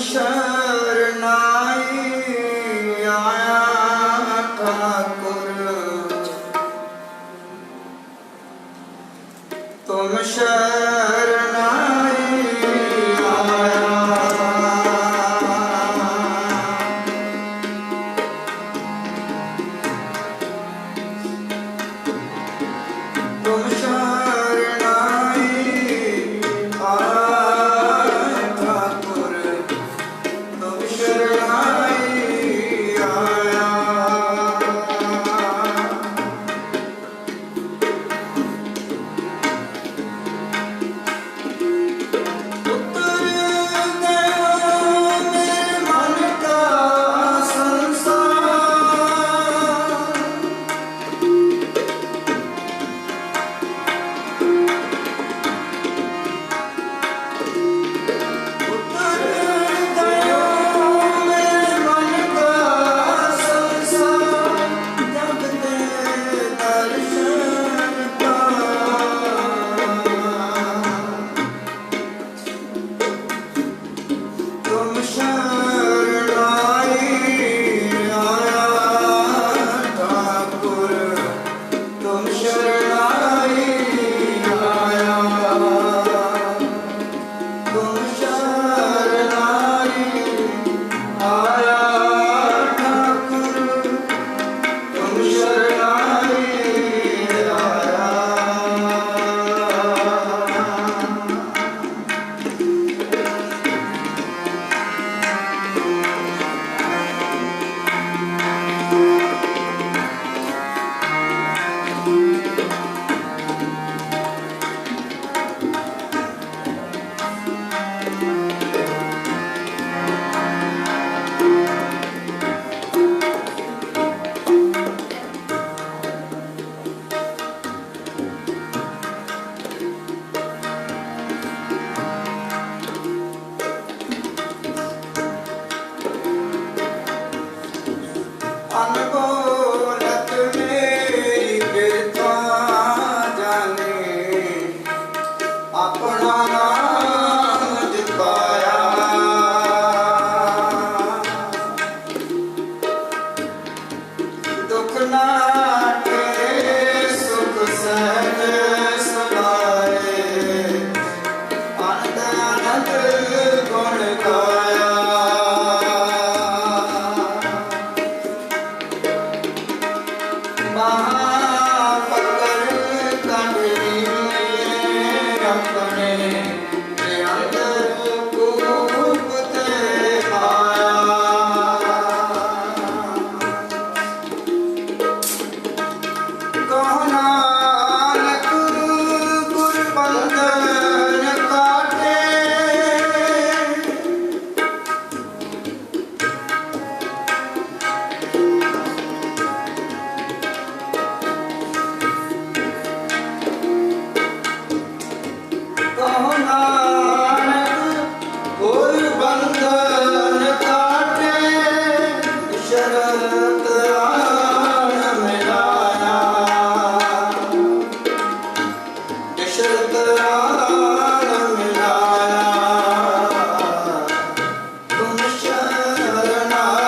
शरणाई आया ठाकुर, तुम शरणाई आया। तुम शरणाई आया ठाकुर, तुम शरणाई आया। उतर गया मेरे मन का संसार, उतर गया मेरे मन का संसार, जब ते दर्शन तुम शरणाई आया ठाकुर, तुम शरणाई आया। तुम शरणाई आया ठाकुर, तुम शरणाई आया। अनबोलत मेरी बिरथा जाने, अपना नाम जपाया। दुख नाटे सुख सहज सुनाए, आनंद आनंद गुण गाया। महापकर कंडली अपने अंदर कूप ते पाया। कहो नानक गुर बंधन काटे, कहो नानक गुर बंधन काटे, शरत आन मिलाया। शरत आन मिलाया। तुम शरणाई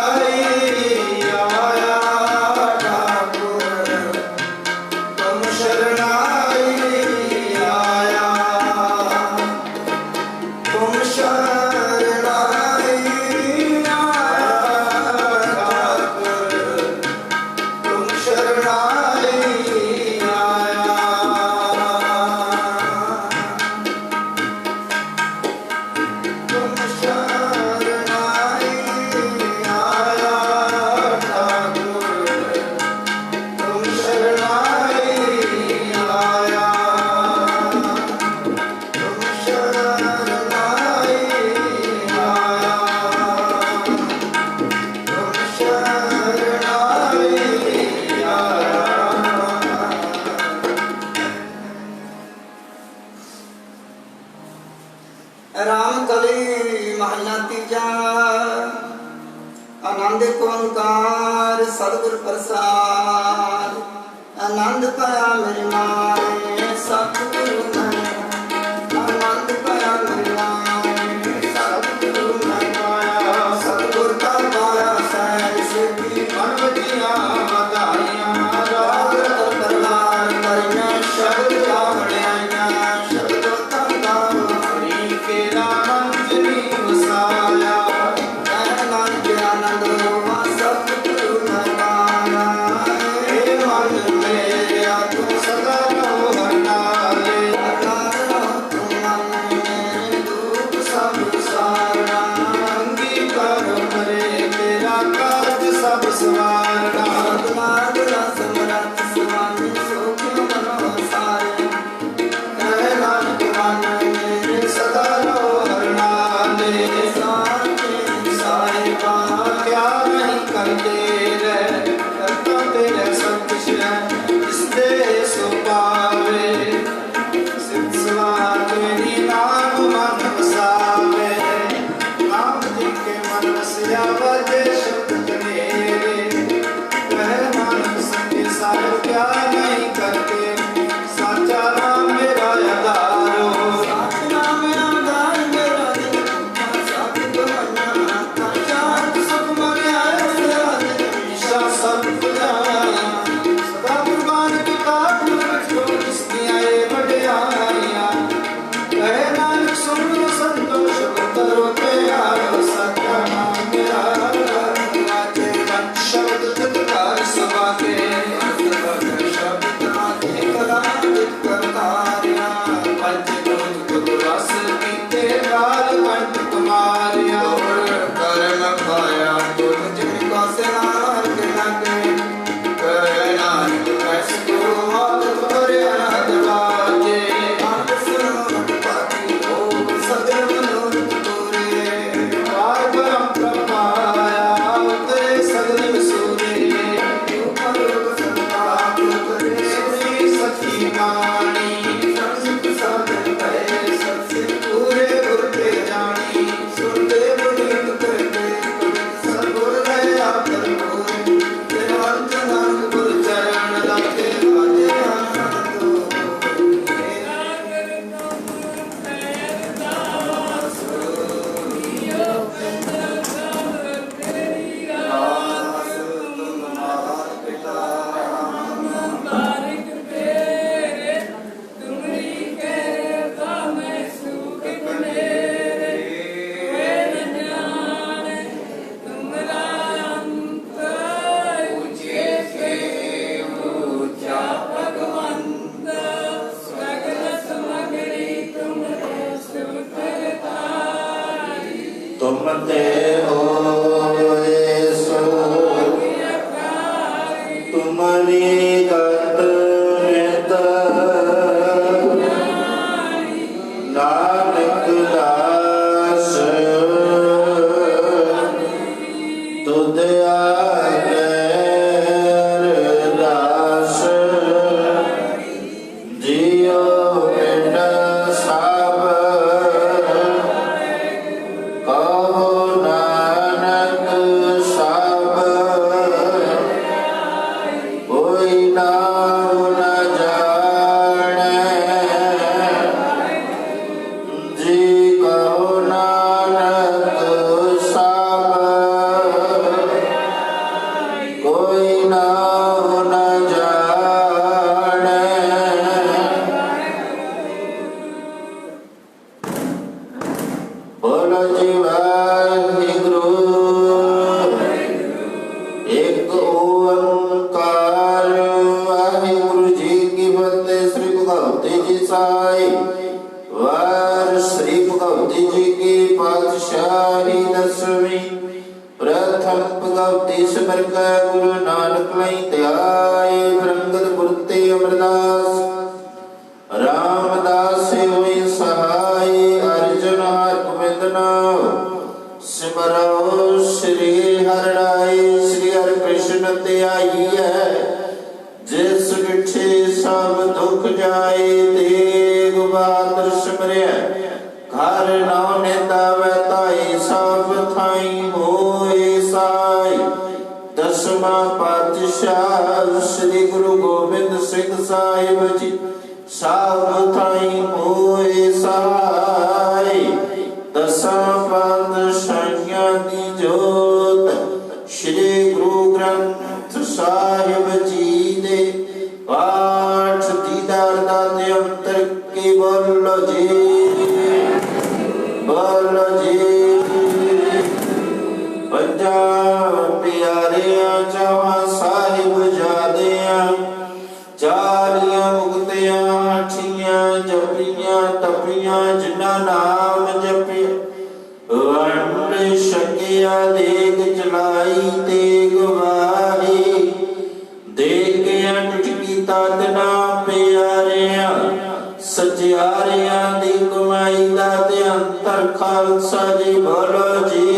आया ठाकुर, तुम शरणाई आया। तुम शरणाई आया ठाकुर, तुम शरणाई आया। तुम शरणाई आया ठाकुर, तुम शरणाई आया। तुम शरणाई आया, तुम शरणाई आया। राम कली महला तीजा। आनंद ओंकार सतगुर प्रसाद, आनंद पाया मेरे माए सतगुरु मैं, आनंद पाया मेरे माए सतगुरु मैं पाया। करके साचा नाम मेरा आधारो नाम आधार मेरा दिल सत मन्ना शांत सुख मन आए मेरा दिल ईशा सब पुजाया सदा कुर्बान पिता जो किसने बढ़िया कहे नानक सुन संतोष करो के आयो साचा नाम मेरा आधारो शब्द तत्कार सभा के शब्द आते कला करतारिया पंच रस पीते लाल कंठ कुमारिया कर्म पाया तो जिनका से नानक लगे करे नानक ऐसो हाथ करे अनाथ बाजे आप सुनो पाती हो सगल मनोरथ पूरे पार परम प्रभाया उतरे सगल सूरे ऊपर संताप करे सुनी सखी वाणी संत साधन भय सबसे पूरे गुर के जानी सुनते पुनीत करते सद्गुर दया भरपूर देवंत नानक गुरु चरण लागे बाजे आनंद तुम ते होए सो तुम्हारी गत नित नानक दास तुध आगे दास जियो पिंड सब कहो नानक सब कोई नाम न जाने जी कहो नानक सब कोई नाम न जाने बोलो जी वाहिगुरु एक ओंकार वाहिगुरु जी की फतेह। श्री भगवती जी साई वार श्री भगवती जी की पातशाही दसवीं प्रथम भगवती सिमर का गुरु नानक लई त्याई रंगत गुरते अमरदास रामदास होई सहाय अर्जुन हर गोविंद नाम सिमरो श्री हरिराय श्री हरि कृष्ण त्याई है जिस डिठे सब दुख जाए तेग बहादुर सिमरिय घर नाम नेता वैताई सब थाई होए साई दसवां पातशाह श्री गुरु गोबिंद सिंह साहिब जी सब थाई होए सहाय दसां पातशाहियां दी जोत श्री गुरु ग्रंथ साहिब जी दे पाठ दीदार दाते अंतर के बोलो जी पंजाब प्यारिया चवा साहिब जादिया चारिया मुक्तियां आठियां जपियां तपियां जिन्ना नाम जपे वंड शकिया देग चलाई तेग वाही देख के टुटकी तातना प्यारिया सचियारिया दी कमाई दा ते अंतर खालसा जी बोलो जी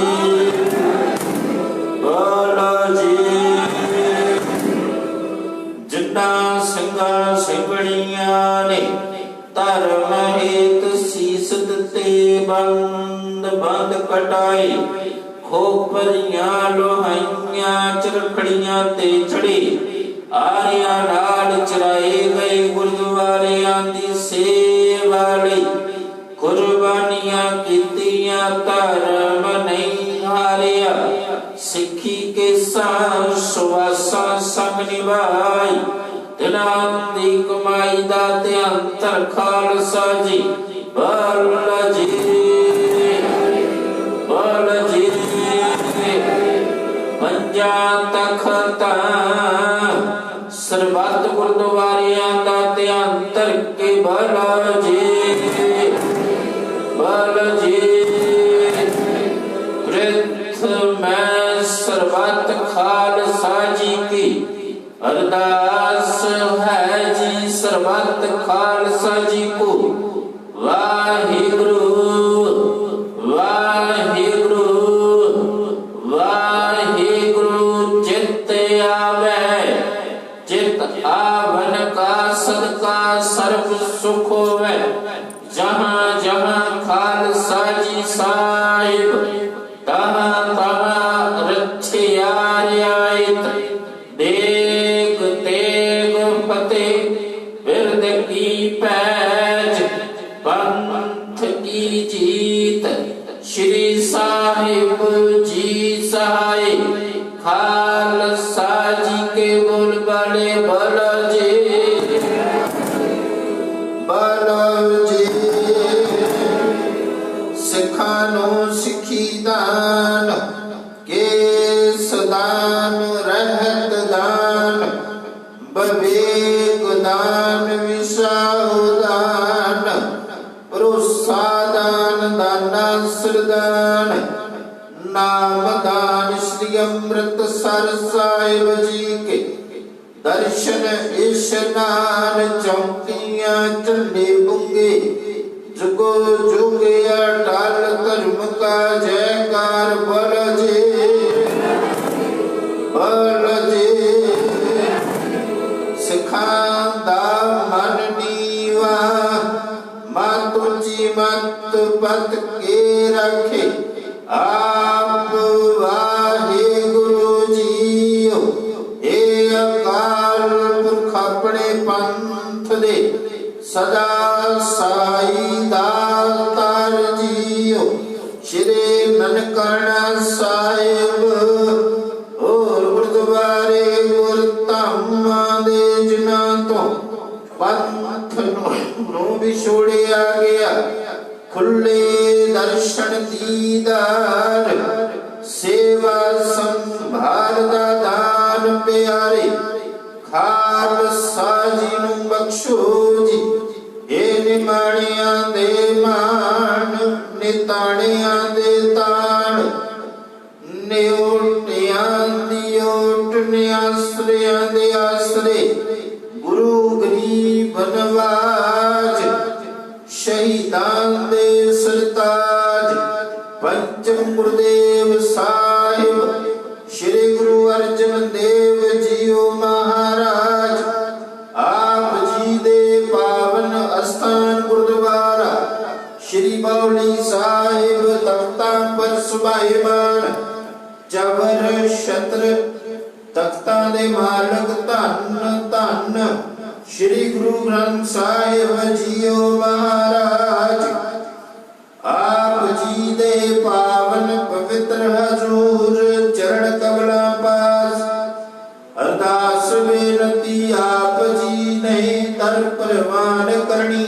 जिन्ना सिंगा सिंगड़िया ने धर्म हेत सीस दिते बंद बंद कटाई खोपरियां लोहाइयां चरखड़ियां ते चढ़े आरिया नाल चराए गए ਸੇਵਾ ਲਈ ਕੁਰਬਾਨੀਆਂ ਕੀਤੀਆਂ ਧਰਮ ਨਹੀਂ ਹਾਰਿਆ ਸਿੱਖੀ ਕੇ ਸਾਰ ਸੁਆਸਾਂ ਸੰਗ ਨਿਭਾਈ ਦਿਨਾਂ ਦੀ ਕਮਾਈ ਦਾ ਤੇ ਅੰਤਰ ਖਾਲਸਾ ਜੀ ਬਲ ਜੀ ਬਲ ਜੀ ਪੰਜਾਂ ਤਖਤਾਂ ਸਰਬੱਤ ਗੁਰਦੁਆਰਿਆਂ ਦਾ ਤੇ ਅੰਤਰ ਕੇ ਬਲ ਜੀ ਬਲ ਜੀ ਮੈਂ ਸਰਬੱਤ ਖਾਲਸਾ ਜੀ ਕੀ ਅਰਦਾਸ ਹੈ ਜੀ ਸਰਬੱਤ ਖਾਲਸਾ ਜੀ ਕੋ ਵਾਹਿਗੁਰੂ ਵਾਹਿਗੁਰੂ ਵਾਹਿਗੁਰੂ ਚਿਤ ਆਵੇ ਚਿਤ ਆਵਨ ਕਾ ਸਦਕਾ ਸਰਬ ਸੁਖ ਹੋਵੇ ਜਹਾਂ ਜਹਾਂ ਖਾਲਸਾ ਜੀ ਸਾਹਿਬ ਤਹਾਂ ਤਹਾਂ ਰੱਖਿਆ ਰਿਆਇਤ ਦੇਗ ਤੇਗ ਫਤਿਹ ਬਿਰਦ ਕੀ ਪੈਜ ਪੰਥ ਕੀ ਜੀਤ ਸ਼੍ਰੀ ਸਾਹਿਬ ਜੀ ਸਹਾਈ ਖਾਲਸਾ ਜੀ ਕੇ ਬੋਲ ਬੜੇ ਬਲ ਜੀ ਬਲ ਜੀ ਸਿੱਖਾਂ ਨੂੰ ਸਿੱਖੀ ਦਾਨ ਕੇਸ ਦਾਨ ਰਹਿਤ ਦਾਨ ਬਵੇਕ ਦਾਨ ਵਿਸਾਹੁ ਦਾਨ ਭਰੋਸਾ ਦਾਨ ਦਾਨਾ ਸਰਦਾਨ ਨਾਮ ਦਾਨ ਸ੍ਰੀ ਅੰਮ੍ਰਿਤਸਰ ਸਾਹਿਬ ਜੀ ਕੇ ਦਰਸ਼ਨ ਇਸ਼ਨਾਨ ਚੌਂਕੀਆਂ ਝੰਡੇ ਬੁੰਗੇ ਜੁਗੋ ਜੁਗ ਅਟਲ ਧਰਮ ਕਾ ਜੈਕਾਰ ਬਲ ਜੀ ਬਲ ਜੀ ਸਿੱਖਾਂ ਦਾ ਮਨ ਨੀਵਾ ਮਤ ਉੱਚੀ ਮਤ ਪਤ ਕੇ ਰੱਖੇ ਆਪ ਵਾਹਿਗੁਰੂ ਜੀਓ ਏ ਅਕਾਲ ਪੁਰਖ ਆਪਣੇ ਪੰਥ ਦੇ ਸਦਾ ਸਾਈ ਦਾਤਾਰ ਜੀਓ ਸ਼੍ਰੀ ਨਨਕਾਣਾ ਸਾਹਿਬ ਹੋਰ ਗੁਰਦੁਆਰੇ ਗੁਰਧਾਮਾਂ ਦੇ ਜਿਨ੍ਹਾਂ ਤੋਂ ਪੰਥ ਨੂੰ ਵਿਛੋੜਿਆ ਗਿਆ ਖੁੱਲੇ ਦਰਸ਼ਨ ਦੀਦਾਰ ਸੇਵਾ ਸੰਭਾਲ ਦਾ ਦਾਨ ਪਿਆਰੇ ਖਾਲਸਾ ਜੀ ਨੂੰ ਬਖਸ਼ੋ ਜੀ ਇਹ ਨਿਮਾਣਿਆਂ ਦੇ ਮਾਣ ਨਿਤਾਣਿਆਂ ਦੇ ਤਾਣ ਨਿਉਟਿਆਂ ਦੀ ਓਟ ਨਿਆਸਰਿਆਂ ਦੇ ਆਸਰੇ ਗੁਰੂ ਗਰੀਬ ਨਵਾਜ ਸ਼ਹੀਦਾਂ ਦੇ ਸਰਤਾਜ ਪੰਚਮ ਗੁਰਦੇਵ ਸਾਹਿਬ ਸ਼੍ਰੀ ਗੁਰੂ ਅਰਜਨ ਦੇਵ ਜੀਓ ਮਹਾਰਾਜ ਆਪ ਜੀ ਦੇ ਪਾਵਨ ਅਸਥਾਨ ਗੁਰਦੁਆਰਾ ਸ਼੍ਰੀ ਬਾਉਲੀ ਸਾਹਿਬ ਤਖਤਾਂ ਪਰ ਸੁਭਾਈਮਾਨ ਜਬਰ ਛਤਰ ਤਖਤਾਂ ਦੇ ਮਾਲਕ ਧੰਨ ਧੰਨ ਸ਼੍ਰੀ ਗੁਰੂ ਗ੍ਰੰਥ ਸਾਹਿਬ ਜੀਓ ਮਹਾਰਾਜ ਆਪ ਜੀ ਦੇ ਪਾਵਨ ਪਵਿੱਤਰ ਹਜ਼ੂਰ ਚਰਨ ਕਮਲਾਂ ਪਾਸ ਅਰਦਾਸ ਬੇਨਤੀ ਆਪ ਜੀ ਨੇ ਦਰ ਪ੍ਰਵਾਨ ਕਰਨੀ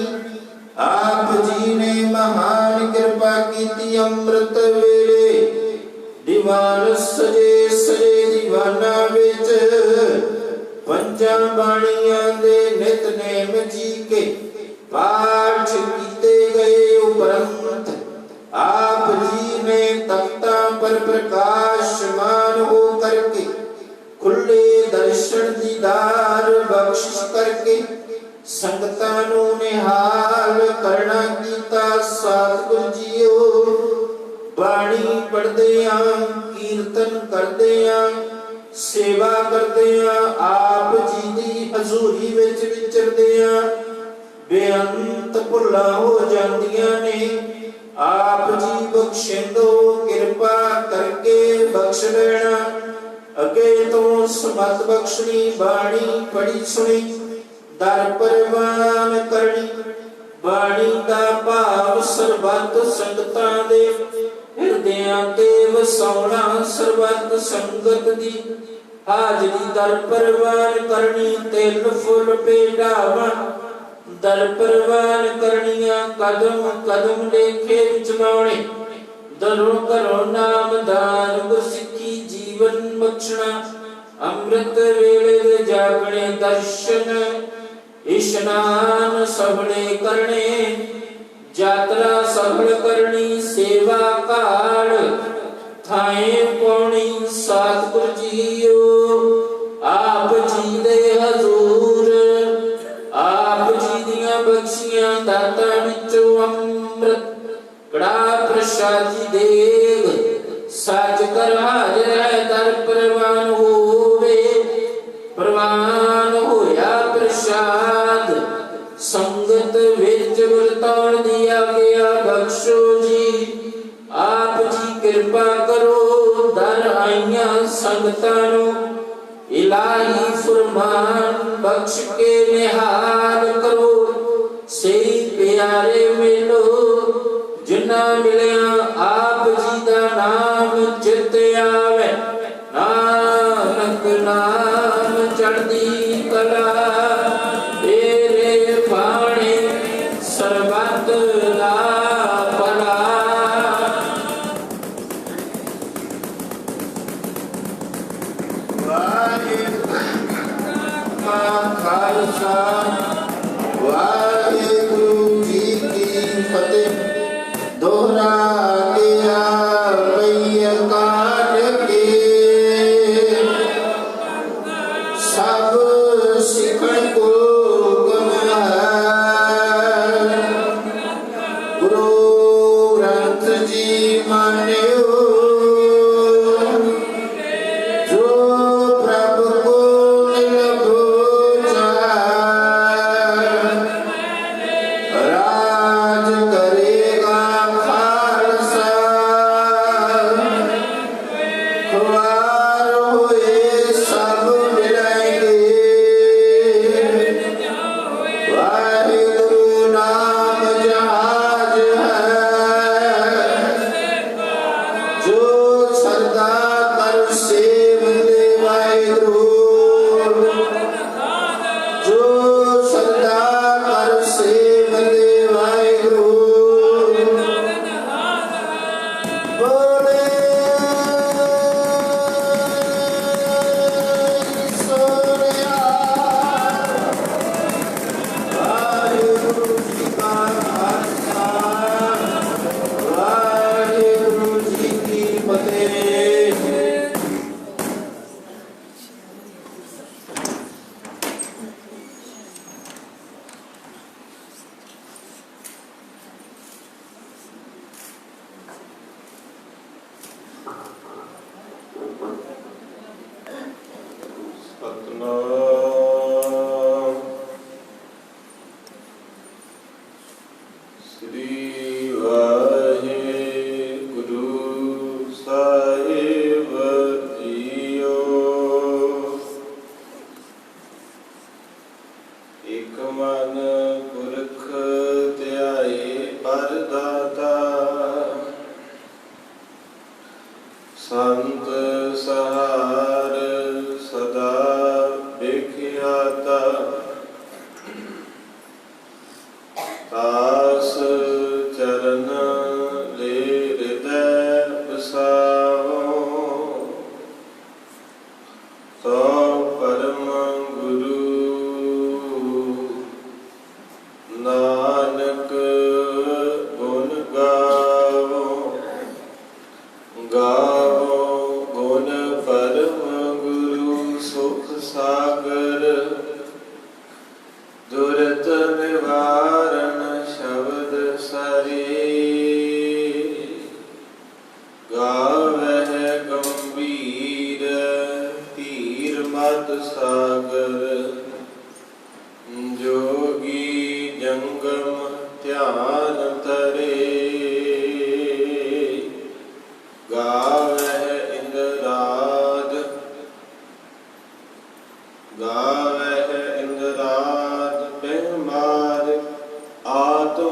ਆਪ ਜੀ ਨੇ ਮਹਾਨ ਕਿਰਪਾ ਕੀਤੀ ਅੰਮ੍ਰਿਤ ਵੇਲੇ ਦੀਵਾਨ ਸਜੇ ਸਜੇ ਦੀਵਾਨਾਂ ਵਿੱਚ ਪੰਜਾਂ ਬਾਣੀਆਂ ਦੇ ਨਿਤਨੇਮ ਜੀ ਕੇ ਪਾਠ ਕੀਤੇ ਗਏ ਉਪਰੰਤ ਆਪ ਜੀ ਨੇ ਤਖਤਾਂ ਪਰ ਪ੍ਰਕਾਸ਼ਮਾਨ ਹੋ ਕਰਕੇ ਖੁੱਲੇ ਦਰਸ਼ਨ ਦੀਦਾਰ ਬਖਸ਼ਿਸ਼ ਕਰਕੇ ਸੰਗਤਾਂ ਨੂੰ ਨਿਹਾਲ ਕਰਨਾ ਕੀਤਾ ਸਤਿਗੁਰ ਜੀਓ ਬਾਣੀ ਪੜ੍ਹਦਿਆਂ ਕੀਰਤਨ ਕਰਦਿਆਂ ਸੇਵਾ ਕਰਦਿਆਂ ਆਪ ਜੀ ਦੀ ਹਜ਼ੂਰੀ ਵਿੱਚ ਵਿਚਰਦਿਆਂ ਬੇਅੰਤ ਭੁੱਲਾਂ ਹੋ ਜਾਂਦੀਆਂ ਨੇ ਆਪ ਜੀ ਬਖਸ਼ਿੰਦੋ ਕਿਰਪਾ ਕਰਕੇ ਬਖਸ਼ ਲੈਣਾ ਅੱਗੇ ਤੋਂ ਸਮਤ ਬਖਸ਼ਣੀ ਬਾਣੀ ਪੜੀ ਸੁਣੀ ਦਰ ਪਰਵਾਨ ਕਰਨੀ ਬਾਣੀ ਦਾ ਭਾਵ ਸਰਬੱਤ ਸੰਗਤਾਂ ਦੇ ਹਿਰਦਿਆਂ ਤੇ ਵਸਾਉਣਾ। ਸਰਬੱਤ ਸੰਗਤ ਦੀ ਹਾਜ਼ਰੀ ਦਰ ਪ੍ਰਵਾਨ ਕਰਨੀ। ਤਿਲ ਫੁੱਲ ਭੇਟਾਵਾਂ ਦਰ ਪ੍ਰਵਾਨ ਕਰਨੀਆਂ। ਕਦਮ ਕਦਮ ਲੇਖੇ ਵਿੱਚ ਲਾਉਣੇ। ਦਰੋਂ ਘਰੋਂ ਨਾਮਦਾਨ ਗੁਰਸਿੱਖੀ ਜੀਵਨ ਬਖਸ਼ਣਾ। ਅੰਮ੍ਰਿਤ ਵੇਲੇ ਦੇ ਜਾਗਣੇ ਦਰਸ਼ਨ ਇਸ਼ਨਾਨ ਸਭਲੇ ਕਰਨੇ। ਯਾਤਰਾ ਸਫਲ ਕਰਨੀ। ਸੇਵਾ ਘਾੜ ਥਾਏ ਪਾਉਣੀ। ਸਤਿਗੁਰ ਜੀਓ ਆਪ ਜੀ ਦੇ ਹਜ਼ੂਰ ਆਪ ਜੀ ਦੀਆਂ ਬਖਸ਼ੀਆਂ ਦਾਤਾਂ ਵਿੱਚੋਂ ਅੰਮ੍ਰਿਤ ਕੜਾ ਪ੍ਰਸ਼ਾਦੀ ਦੇਗ ਸੱਚ ਕਰ ਹਾਜ਼ਰ ਹੈ। ਦਰ ਪ੍ਰਵਾਨ ਹੋਵੇ ਪ੍ਰਵਾਨ ਹੋਇਆ ਪ੍ਰਸ਼ਾਦ। ਸੰਗਤ ਵਿੱਚ ਵਰਤਾਉਣ ਦੀ ਆਗਿਆ ਬਖਸ਼ੋ ਜੀ। ਆਪ ਜੀ ਕਿਰਪਾ ਕਰੋ। ਦਰ ਆਈਆਂ ਸੰਗਤਾਂ ਨੂੰ ਇਲਾਹੀ ਫਰਮਾਨ ਬਖਸ਼ ਕੇ ਨਿਹਾਲ ਕਰੋ। ਸਹੀ ਪਿਆਰੇ ਮਿਲੋ ਜਿਨ੍ਹਾਂ ਮਿਲਿਆ ਆਪ ਜੀ ਦਾ ਨਾਮ ਚਿਤ ਆਵੇ। ਨਾਨਕ ਨਾਮ ਚੜ੍ਹਦੀ ਕਲਾ ਤੇਰੇ ਬਾਣੇ ਸਰਬੱਤ ਦਾ ਭਲਾ। ਖਾਲਸਾ ਵਾਹਿਗੁਰੂ ਜੀ ਕੀ ਫਤਿਹ। ਦੋਹਰਾ ਲਿਆ ਪਈ ਕਾਟ ਕੇ ਸਭ ਸਿੱਖਣ ਕੋ ਗੁਣ ਹੈ। ਗੁਰੂ ਗ੍ਰੰਥ ਜੀ ਮਾਨਿਓ ਸੰਤ ਸਹਾਰ ਸਦਾ ਵੇਖਿਆਤਾ। ਤਾਸ ਚਰਨ ਲੈ ਹਿਰਦੈ ਵਸਾਵੋ। ਸੋ ਪਰਮ ਗੁਰੂ ਨਾਨਕ ਗੁਣ ਗਾਵੋ। ਗਾਵੋ ਗੁਣ ਪਰਮ ਗੁਰੂ ਸੁਖ ਸਾਗਰ। ਦੁਰਤ ਨਿਵਾਰਨ ਸ਼ਬਦ ਸਰੀ। ਗਾਵਹਿ ਗੰਭੀਰ ਧੀਰ ਮਤ ਸਾਗਰ। ਜੋਗੀ ਜੰਗਮ ਧਿਆਨ ਧਰੇ। ਗਾਵਹਿ ਇੰਦਰਾਦ ਗਾਵਹਿ ਇੰਦਰਾਦ ਬਹਿਮਾਰ ਆਤਮ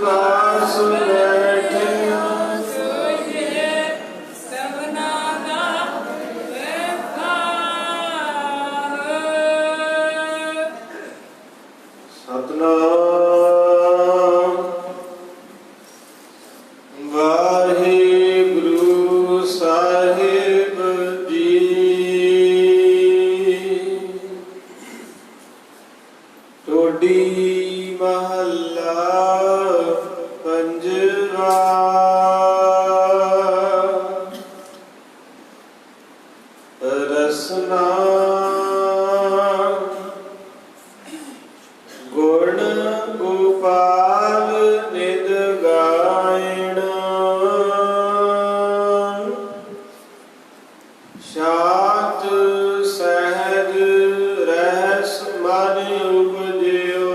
ਪਾਸ ਬੈਠਿਆ ਸਤਨਾਮ ਵਾਹਿਗੁਰੂ ਸਾਹਿਬ ਜੀ। ਟੋਡੀ ਮਹੱਲਾ ਪੰਜਵਾ। ਰਸਨਾ ਗੁਣ ਗੋਪਾਲ ਨਿਦ ਗਾਇਣ ਸ਼ਾਂਤ ਸਹਿਜ ਰਹਿਸ ਮਨ ਉਪਜਿਓ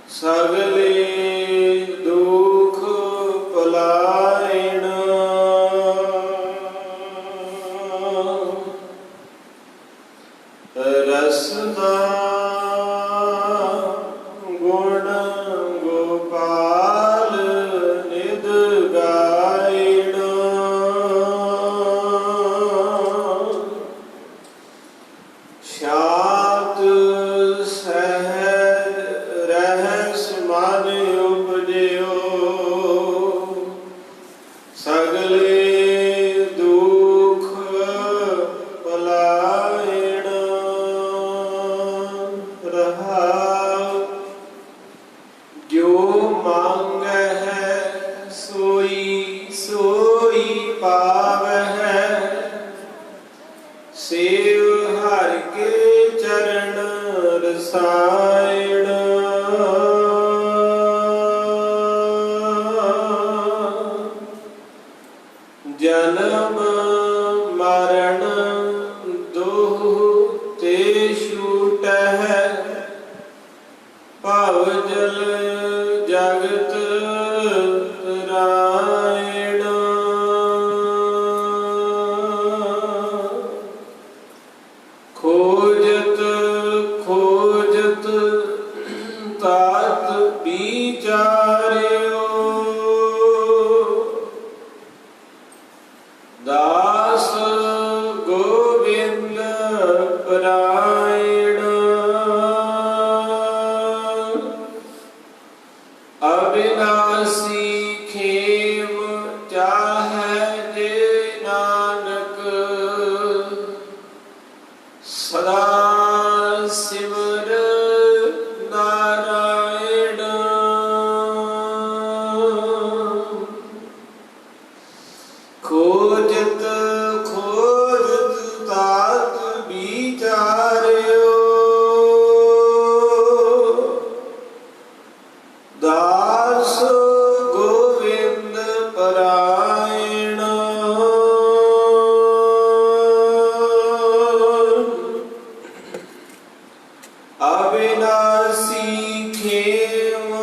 ਸਗਲੇ ਦੁਖ ਭੁਲਾਇਣ ਰਸਨਾ ਗੁਣ ਗੋਪਾਲ ਨਿਦ ਗਾਇਣ ਸ਼ਾਂਤ ਸਹਿਜ ਰਹਿਸ ਮਨ ਉਪਜਿਓ ਸਗਲੇ ਦੁਖ ਭੁਲਾਇਣ ਰਹਾਉ। ਜੋ ਮੰਗਹਿ ਸੋਈ ਸੋਈ ਪਾਵਹਿ ਸੇਵ ਹਰਿ ਕੇ ਚਰਨ ਰਸਾਇਣ ਜਨਮ ਮਰਨ ਦੋਹ ਤੇ ਛੂਟਹਿ ਭਵ ਜਲ ਜਗਤ ਰਾਇਣ ਖੋਜਤ ਖੋਜਤ ਤਾਤ ਵਿਚਾਰਿਓ ਦਾਸ ਗੋਬਿੰਦ ਪਰਾਇਣ ਅਬਿਨਾਸੀ ਖੇਮ ਚਾਹੈ ਜੇ ਨਾਨਕ ਸਦਾ ਸਿਮਰ ਨਾਰਾਇਣ ਖੋਜਤ ਖੋਜਤ ਤਾਤ ਵਿਚਾਰਿਓ ਦਾਸ ਗੋਬਿੰਦ ਪਰਾਇਣ ਅਬਿਨਾਸੀ ਖੇਮ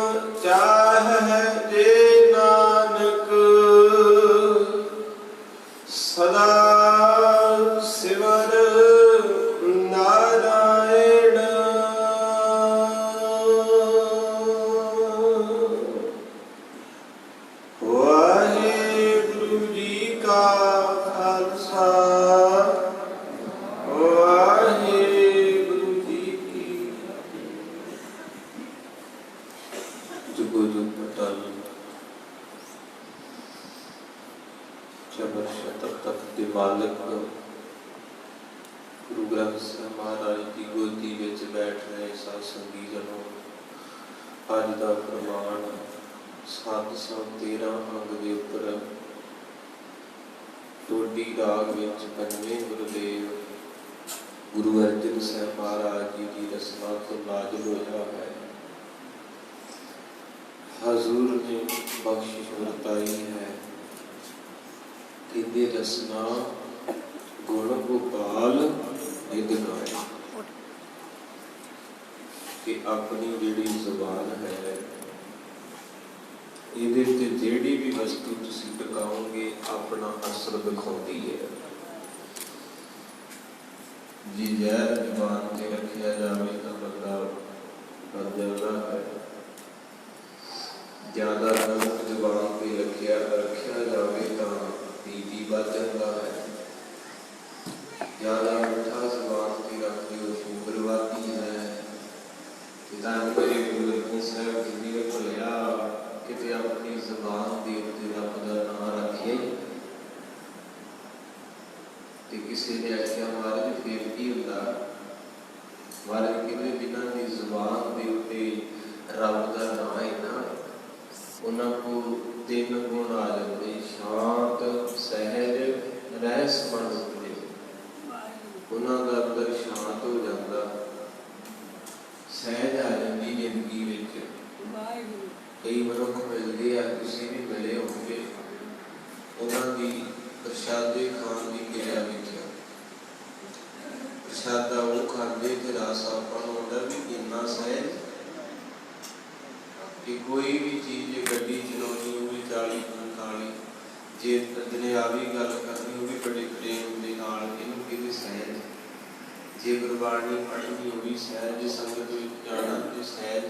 ਚਾਹੈ ਜੇ ਨਾਨਕ ਸਦਾ ਸਿਮਰ ਨਾਰਾਇਣ ਵਾਹਿਗੁਰੂ ਜੀ ਕਾ ਖਾਲਸਾ ਵਾਹਿਗੁਰੂ ਜੀ ਕੀ ਜੁਗੋ ਜੁਗ ਪਟਲ ਚਬਰ ਸ਼ਤਕ ਤਖਤ ਦੇ ਮਾਲਕ ਗੁਰੂ ਗ੍ਰੰਥ ਸਾਹਿਬ ਮਹਾਰਾਜ ਦੀ ਗੋਦੀ ਵਿੱਚ ਬੈਠ ਰਹੇ ਸਾਧ ਸੰਗੀ ਜਨੋ, ਅੱਜ ਦਾ ਪ੍ਰਮਾਣ 713 ਅੰਗ ਦੇ ਉੱਪਰ ਟੋਡੀ ਰਾਗ ਵਿੱਚ ਪੰਜਵੇਂ ਗੁਰਦੇਵ ਗੁਰੂ ਅਰਜਨ ਸਾਹਿਬ ਮਹਾਰਾਜ ਜੀ ਦੀ ਰਸਨਾ ਤੋਂ ਨਾਜ਼ਿਲ ਹੋਇਆ ਹੈ। ਹਜ਼ੂਰ ਨੇ ਬਖਸ਼ਿਸ਼ ਵਰਤਾਈ ਹੈ। ਕਹਿੰਦੇ ਰਸਨਾ ਗੁਣ ਗੋਪਾਲ ਨਿਧ ਗਾਇਣ ਕਿ ਆਪਣੀ ਜਿਹੜੀ ਜ਼ੁਬਾਨ ਹੈ ਇਹਦੇ ਤੇ ਜਿਹੜੀ ਵੀ ਵਸਤੂ ਤੁਸੀਂ ਟਿਕਾਓਗੇ ਆਪਣਾ ਅਸਰ ਦਿਖਾਉਂਦੀ ਹੈ। ਜੀ ਜ਼ਹਿਰ ਜ਼ੁਬਾਨ ਤੇ ਰੱਖਿਆ ਜਾਵੇ ਤਾਂ ਬੰਦਾ ਬਣ ਜਾਂਦਾ ਹੈ। ਤੇ ਕਿਸੇ ਨੇ ਆਖਿਆ ਮਹਾਰਾਜ ਫਿਰ ਕੀ ਹੁੰਦਾ? ਮਹਾਰਾਜ ਕਹਿੰਦੇ ਜਿਨ੍ਹਾਂ ਦੀ ਜ਼ੁਬਾਨ ਦੇ ਉੱਤੇ ਰੱਬ ਦਾ ਨਾਮ ਹੈ ਨਾ, ਉਹਨਾਂ ਕੋਲ 3 ਗੁਣ ਆ ਜਾਂਦੇ, ਸ਼ਾਂਤ, ਸਹਿਜ, ਰਹਿਸਮਨ ਹੁੰਦੇ। ਉਹਨਾਂ ਦਾ ਅੰਦਰ ਸ਼ਾਂਤ ਹੋ ਜਾਂਦਾ, ਸਹਿਜ ਆ ਜਾਂਦੀ ਜ਼ਿੰਦਗੀ ਵਿੱਚ। ਕਈ ਮਨੁੱਖ ਮਿਲਦੇ ਆ, ਤੁਸੀਂ ਵੀ ਮਿਲੇ ਹੋਣਗੇ, ਉਹਨਾਂ ਦੀ ਪ੍ਰਸ਼ਾਦੇ ਖਾਣ ਦੀ ਕਿਰਿਆ ਵਿੱਚ ਪ੍ਰਸ਼ਾਦਾ ਉਹ ਖਾਂਦੇ ਤੇ ਰਸ ਆਪਾਂ ਨੂੰ ਆਉਂਦਾ ਵੀ ਇੰਨਾ ਸਹਿਜ ਕਿ ਕੋਈ ਵੀ ਚੀਜ਼, ਜੇ ਗੱਡੀ ਚਲਾਉਣੀ ਉਹ ਵੀ 40-45, ਜੇ ਦੁਨਿਆਵੀ ਗੱਲ ਕਰਨੀ ਉਹ ਵੀ ਬੜੇ ਪ੍ਰੇਮ ਦੇ ਨਾਲ, ਇਹਨੂੰ ਕਿਹਦੇ ਸਹਿਜ। ਜੇ ਗੁਰਬਾਣੀ ਪੜ੍ਹਨੀ ਉਹ ਵੀ ਸਹਿਜ, ਜੇ ਸੰਗਤ ਵਿੱਚ ਜਾਣਾ ਤੇ ਸਹਿਜ,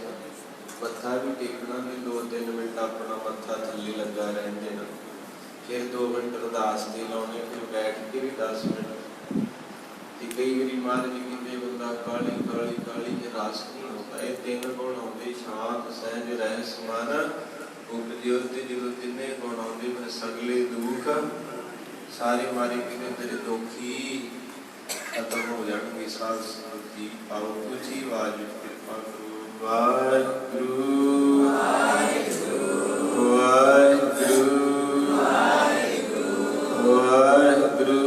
ਮੱਥਾ ਵੀ ਟੇਕਣਾ ਵੀ 2-3 ਮਿੰਟ ਆਪਣਾ ਮੱਥਾ ਥੱਲੇ ਲੱਗਾ ਰਹਿਣ ਦੇਣਾ, ਫਿਰ 2 ਮਿੰਟ ਅਰਦਾਸ ਦੇ ਲਾਉਣੇ, ਫਿਰ ਬੈਠ ਕੇ ਵੀ 10 ਮਿੰਟ। ਤੇ ਕਈ ਵਾਰੀ ਮਹਾਰਾਜ ਜੀ ਕਹਿੰਦੇ ਬੰਦਾ ਕਾਹਲੀ ਕਾਹਲੀ ਕਾਹਲੀ ਜੇ ਰਸ ਨਹੀਂ ਆਉਂਦਾ। ਇਹ 3 ਗੁਣ ਆਉਂਦੇ, ਸ਼ਾਂਤ, ਸਹਿਜ, ਰਹਿਸਮਨ, ਉਪਜਿਓ। ਤੇ ਜਦੋਂ 3 ਗੁਣ ਆਉਂਦੇ ਫਿਰ ਸਗਲੇ ਦੁੱਖ ਸਾਰੇ ਮਾਰੇ ਕਿਤੇ ਤੇਰੇ ਦੁੱਖ ਹੀ ਖਤਮ ਹੋ ਜਾਣਗੇ। ਸਾਧ ਸੰਗਤ ਜੀ ਆਓ ਉੱਚੀ ਆਵਾਜ਼ ਵਿੱਚ ਕਿਰਪਾ ਕਰੋ। ਵਾਹਿਗੁਰੂ ਵਾਹਿਗੁਰੂ ਵਾਹਿਗੁਰੂ ਵਾਹਿਗੁਰੂ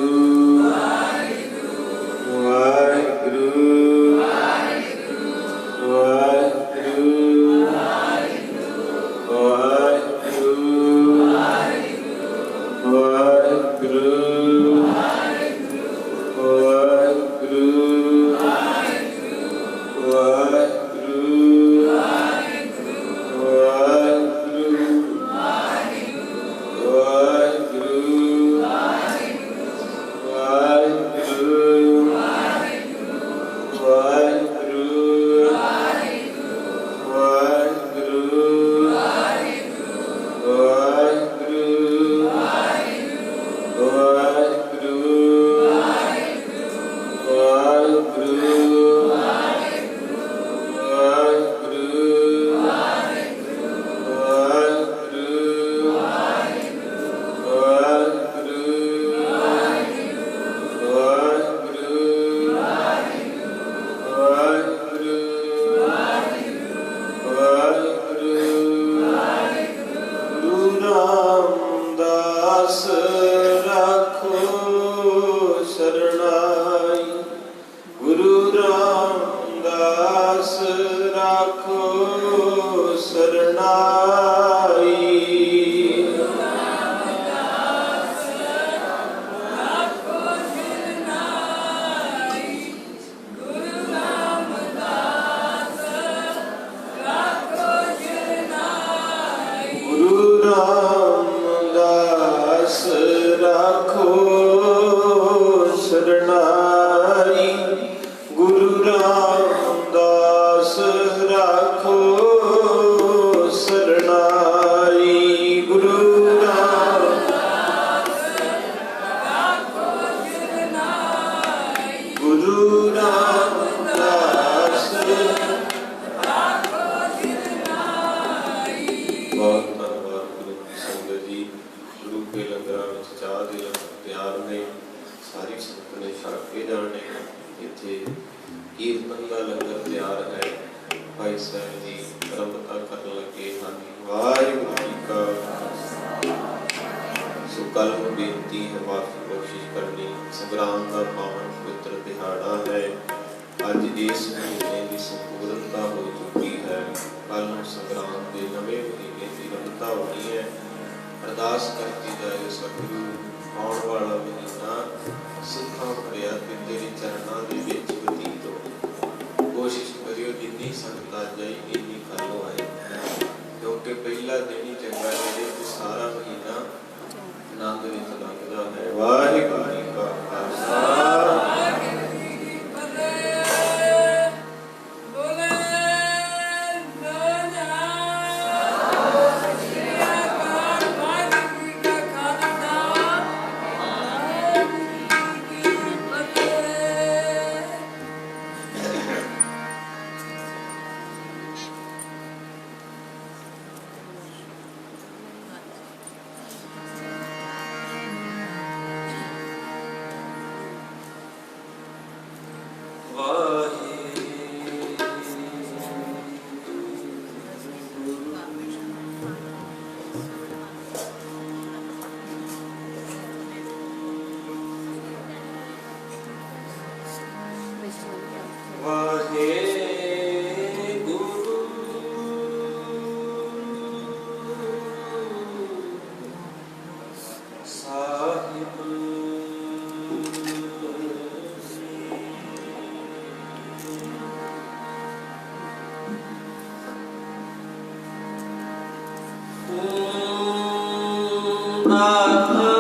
दाता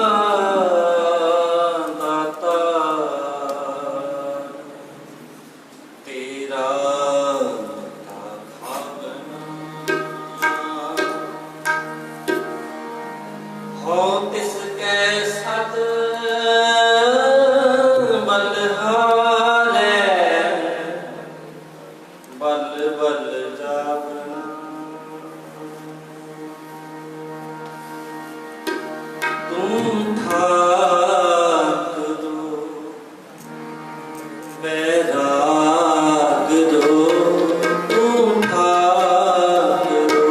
दाता तेरा हो तिसके सद बलहारे बल बल जावना तुम ठाक दो बैराग दो तुम ठाक दो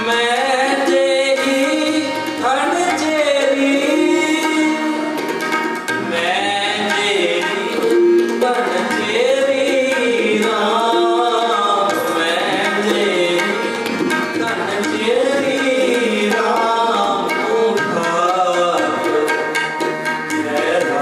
मैं तेरी धन तेरी, मैं तेरी धन तेरी राम, मैं तेरी धन तेरी राम, उठा तेरा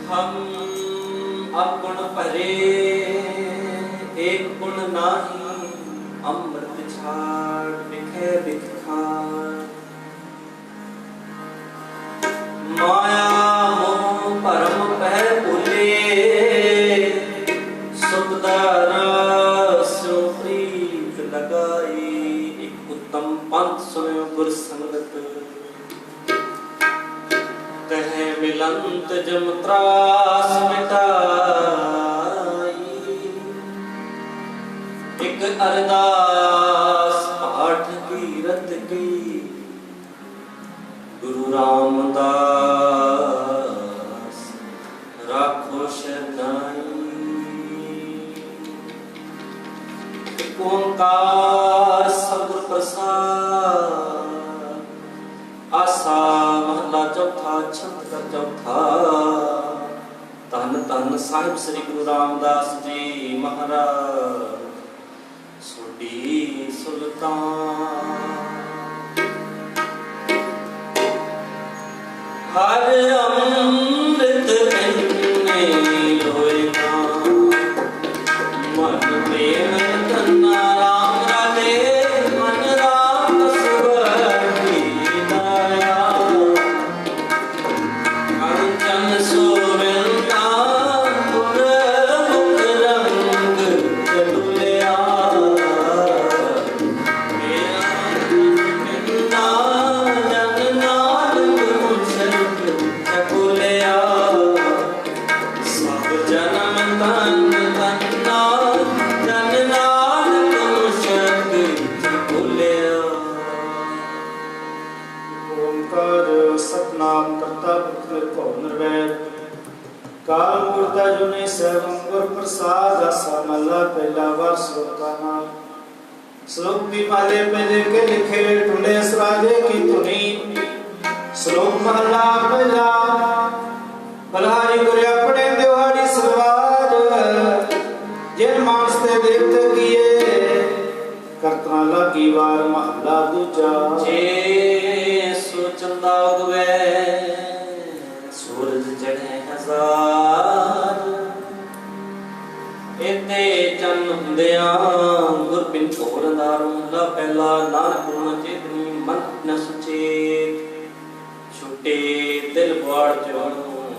हम अगुण भरे एक गुण नाही, अमृत छाड़ बिखे बिखार। माया मोह परम पह भूले, सुखदारा सो प्रीत लगाई। एक उत्तम पंथ सुनो गुर संगत, कहे मिलंत जम त्रास मिटाई। एक अरदास पाठ कीरत की, गुरु रामदास राखो शरणाई। ओंकार सतगुर प्रसाद, आसा महला चौथा छंद का चौथा। धन धन साहिब श्री गुरु रामदास जी महाराज सोडी सुल्तान। हर अमृत बिन्ने लोएगा, मन प्रेम धन्ना राम राधे। मन राम सुवर्ण दया, कंचन सोविलता गुर मुख रंग चलुलिया। मेरा बिन्ना जन नानक मुसक चकुलिया। सब जन्म तन तन्ना जन नानक मुसक चकुलिया। ओंकार सतनाम करता पुत्र को निर्वैर, काल मूर्ता जुने सेवं गुर प्रसाद। आसा महला पहला वार श्लोक का नाम। श्लोक भी माले पहले के लिखे, ढूंढे इस राजे की धुनी। ਸ਼ਲੋਕ ਮਹਲਾ ਪਹਿਲਾ। ਬਲਹਾਰੀ ਗੁਰ ਆਪਣੇ ਦਿਵਾੜੀ ਸਲਵਾਰ, ਜਿਨ ਮਾਨਸ ਤੇ ਦੇਵਤੇ ਕੀਏ, ਕਰਤਨਾ ਲਾਗੀ ਵਾਰ ਮਹਲਾ ਦੂਜਾ। ਜੇ ਸੋ ਚੰਦਾ ਉਗਵੇ ਸੂਰਜ ਚੜ੍ਹੇ ਹਜ਼ਾਰ, ਇਤੇ ਚੰਨ ਹੁੰਦਿਆਂ ਗੁਰ ਬਿਨ ਭੋਰ ਨਾਰੂ ਲਾ ਪਹਿਲਾ। ਨਾਨਕ ਗੁਰੂ ਚੇਤਨੀ ਮਨ ਨ ਸੁਚੇਤ, ਛੁੱਟੇ ਦਿਲ ਬਾੜ ਜੋ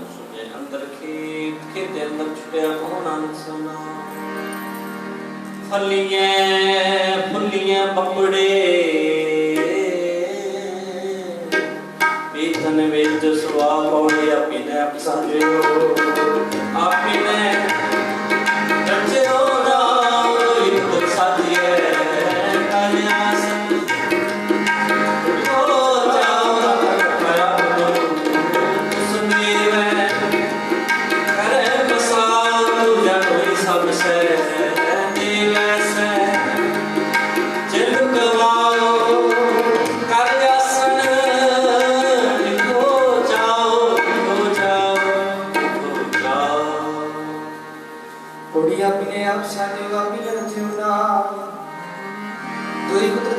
ਸੁਨੇ ਅੰਦਰ ਖੇਤ, ਖੇਤੇ ਅੰਦਰ ਛੁਟਿਆ ਕੌਣ ਅੰਤ ਸੁਨਾ। ਫਲੀਆਂ ਫੁੱਲੀਆਂ ਬੰਬੜੇ ਪੀਤਨ ਵਿੱਚ ਸੁਆ ਪੌੜੇ, ਆਪੀ ਨੇ ਪਸਾਰਿਓ ਆਪੀ ਨੇ ਰਚਿਓ ਨਾਮ ਇੱਕ ਸਾਧੀਏ ਕਰਿਆਸ ਹੋ ਜਾਉ ਕਰਾ ਸੁਨੀਵੇ ਕਰੇ ਬਸਾਉ ਜਨੋਈ ਸਭ ਸੇ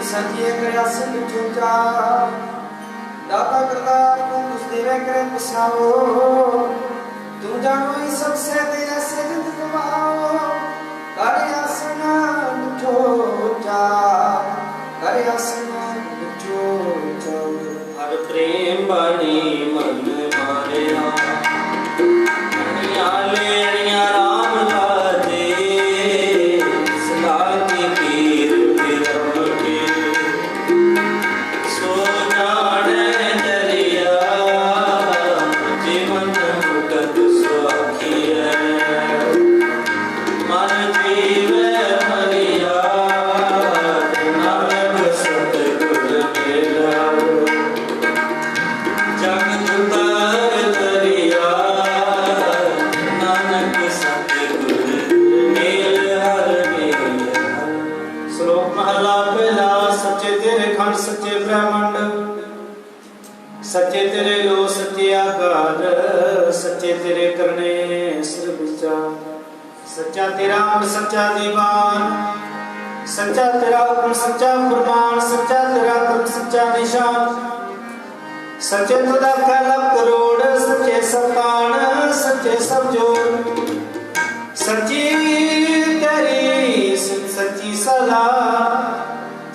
सचिए करया सिंह चूचा, दाता करतार तू कुछ देवे करे पसाओ, तू जानो ही सबसे तेरे से जित कमाओ। करया सना चूचा, करया सना चूचा। हर प्रेम बाणी मन मारिया, अनिया लेनिया राम लाजे, सदा की पीर फिरम के सो जाने दरिया, जीवन मुकद सुखिया मन जीवे मरिया, नानक सतगुर मेला जग उतार दरिया, नानक सतगुर मेल हर मेल। ਸ਼ਲੋਕ ਮਹਲਾ ਪਹਿਲਾ। ਸੱਚੇ ਤੇਰੇ ਖੰਡ ਸੱਚੇ ਬ੍ਰਹਮੰਡ, ਸੱਚੇ ਤੇਰੇ ਲੋ ਸੱਚੇ ਆਕਾਰ, ਸੱਚੇ ਤੇਰੇ ਕਰਨੇ ਸਿਰ ਵਿਚਾਰ। ਸੱਚਾ ਤੇਰਾ ਅੰਗ ਸੱਚਾ ਦੀਵਾਨ, ਸੱਚਾ ਤੇਰਾ ਹੁਕਮ ਸੱਚਾ ਫਰਮਾਨ, ਸੱਚਾ ਤੇਰਾ ਕਰਮ ਸੱਚਾ ਨਿਸ਼ਾਨ। ਸੱਚੇ ਤੁਦਾ ਖਲਕ ਕਰੋੜ, ਸੱਚੇ ਸਰਤਾਨ ਸੱਚੇ ਸਭ ਜੋੜ। ਸੱਚੀ ਤੇਰੀ ਸੱਚੀ ਸਦਾ,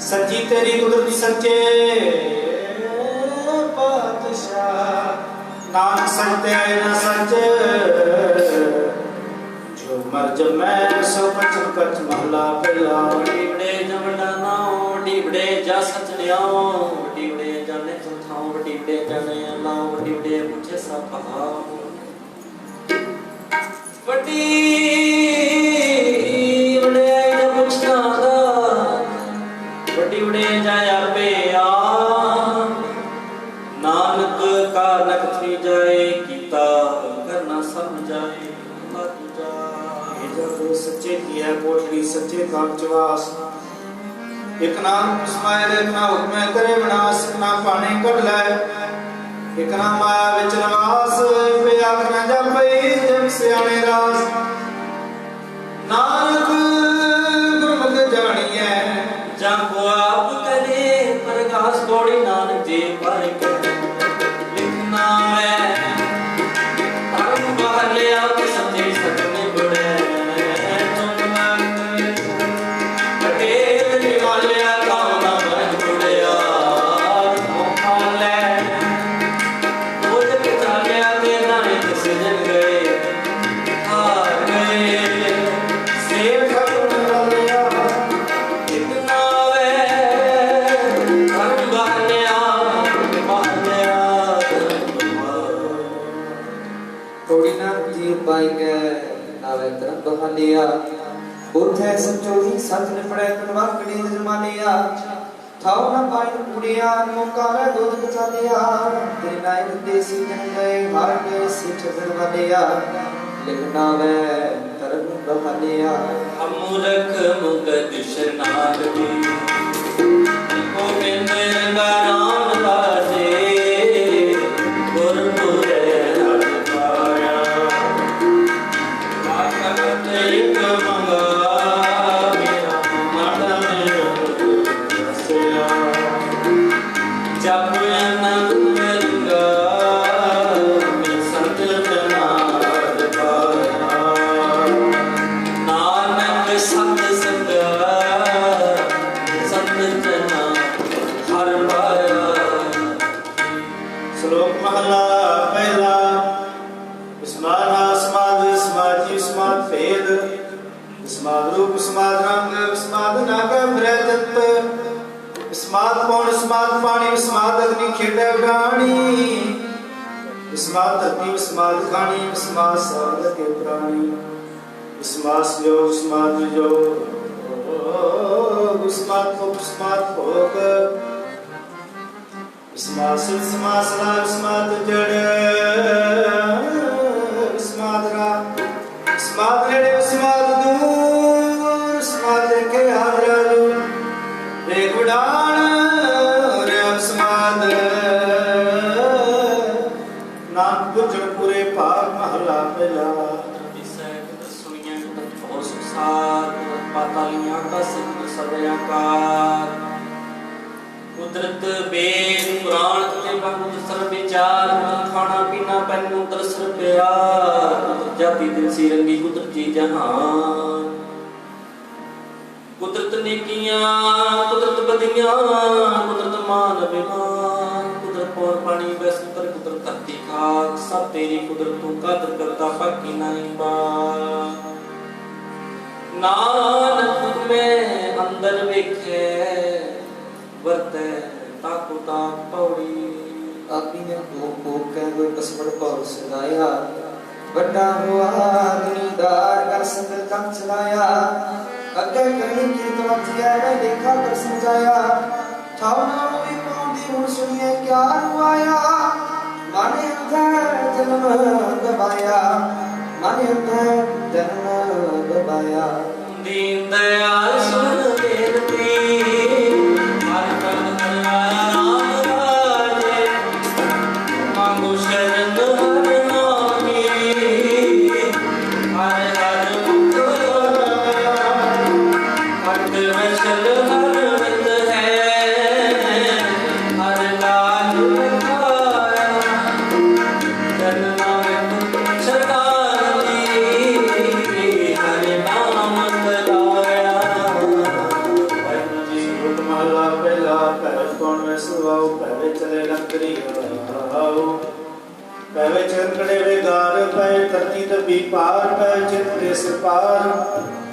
ਸੱਚੀ ਤੇਰੀ ਕੁਦਰਤ ਸੱਚੇ ਪਾਤਸ਼ਾਹ। ਨਾਨਕ ਸੱਚੇ ਨਾ ਸੱਚ, ਜੋ ਮਰ ਜਮੈ ਸੋ ਪਚਨ ਪਚ ਮਹਲਾ ਪਹਿਲਾ। ਡੀਵੜੇ ਜਮੜਾ ਨਾਉ, ਡੀਵੜੇ ਜਾ ਸਚਨਿਆਉ, ਡੀਵੜੇ ਜਾਣੇ ਸੁਥਾਉ, ਡੀਵੜੇ ਜਾਣੇ ਨਾਉ, ਡੀਵੜੇ ਪੁੱਛੇ ਸਭ ਹਾਉ। ਵੱਡੀ ਵਡਿਆਈ ਦਾ ਪੁੱਛਣਾ ਦਾ, ਵੱਡੀ ਵਡੇ ਜਾਇਆ ਪਿਆ। ਨਾਨਕ ਕਾ ਨਖੀ ਜਾਏ, ਕੀਤਾ ਕਰਨਾ ਸਮਝਾਏ ਮਤ ਜਾਏ। ਜਬ ਸੱਚੇ ਕੀ ਹੈ ਕੋਠੜੀ, ਸੱਚੇ ਕਾਮ ਚਵਾਸ। ਇੱਕ ਨਾਮ ਸਮਾਇ ਇੱਕ ਨਾ ਹੁਕਮੈ ਕਰੇ ਵਿਨਾਸ਼, ਇੱਕ ਨਾ ਪਾਣੀ ਕੱਢ ਲੈ, ਇੱਕ ਨਾ ਮਾਇਆ ਵਿੱਚ ਨਿਵਾਸ। ਵੇ ਆਖ ਨਾ ਜਪਈ ਜਮ ਸਿਆਣੇ ਰਾਸ, ਨਾਨਕ ਗੁਰਮਤਿ ਜਾਣੀਐ। ਜਾਂ ਕੋ ਆਪ ਕਰੇ ਪ੍ਰਗਾਸ ਗੋੜੀ, ਨਾਨਕ ਜੀ ਪਰ ਲਿਖਣਾ ਹੈ ਧਰਮ ਬਾਲਿਆ ਕਿ ਸੱਚੇ ਸਤਨੇ ਬੜੇ। ਕਟੇਰ ਨਿਵਾਲਿਆ ਕਾਉ ਨਾ ਬਨ ਬੁੜਿਆ, ਮੋਖਾ ਲੈ ਬੋਝ ਕੇ ਚਾਲਿਆ ਤੇ ਨਾਏ ਸਜਣ ਗਏ ਹਾਰ ਗਏ। ਸੇਵ ਖਬਰ ਲਿਆ ਇਤਨਾ ਵੇ ਧਰਮ ਬਾਲਿਆ ਬਾਲਿਆ। थोड़ी नाम जी पाएंगे नावे तरफ बहालिया, उठे सचो ही सच ने पड़े कनवाकड़ी जमानिया। थाओ ना पाइन पुड़िया, मौका रे दूध बचा लिया। तेरे नायक देसी जन गए, हार गए सिठ दरवालिया। लिखना वे तरफ बहालिया। अमूरख मुगद शरणागति, गोविंद रंगा राम लाजे। खेड़े प्राणी विस्मात धरती विस्मात खानी विस्मात सागर के प्राणी विस्मात जो विस्मात जो विस्मात भोग विस्मात सिद्ध विस्मात सदा विस्मात जड़ विस्मात रा विस्मात नेड़े विस्मात दूर विस्मात के हाजरा दूर एक उड़ान रे विस्मात नाम गुजर पूरे भाग महला पहला सुनिया और सुसार पातालियां का सिद्ध सदयाकार कुदरत वेद पुराण ते ब्रह्म सर्व विचार खाना पीना पहन मुद्र सर प्यार जाति दिल सी रंगी कुदरती जहान कुदरत नेकियां कुदरत बदियां कुदरत मान अभिमान कुदरत पौर पानी वैसुतर कुदरत धरती खाक सब तेरी कुदरतों का कदर करता बाकी नहीं बात नानक खुद में अंदर वेखे वर्ते ताको ताक पौड़ी आपी ने भोग कह कोई पसमड़ पौर सुनाया बड़ा हुआ दुनीदार कर संग तक चलाया अगे कहीं की तो थिया मैं देखा कर समझाया ठावना हुई पौंदी हूँ सुनिए क्या रुआया माने अंधर जन्म गवाया माने अंधर जन्म गवाया दीन दयाल सुन बेनती हर पल हर नाम राजे मांगो शरण हर नाम की हर हर भक्त वचल हर विद है हर लाल लगाया जन नानक सरदार जी हर नाम तलाया श्लोक महला पहला पहले कौन में सुहाओ पहले चले लकड़ी आओ पहले चंद्रड़े वे गार पहले धरती तबी पार पहले चित्रे से पार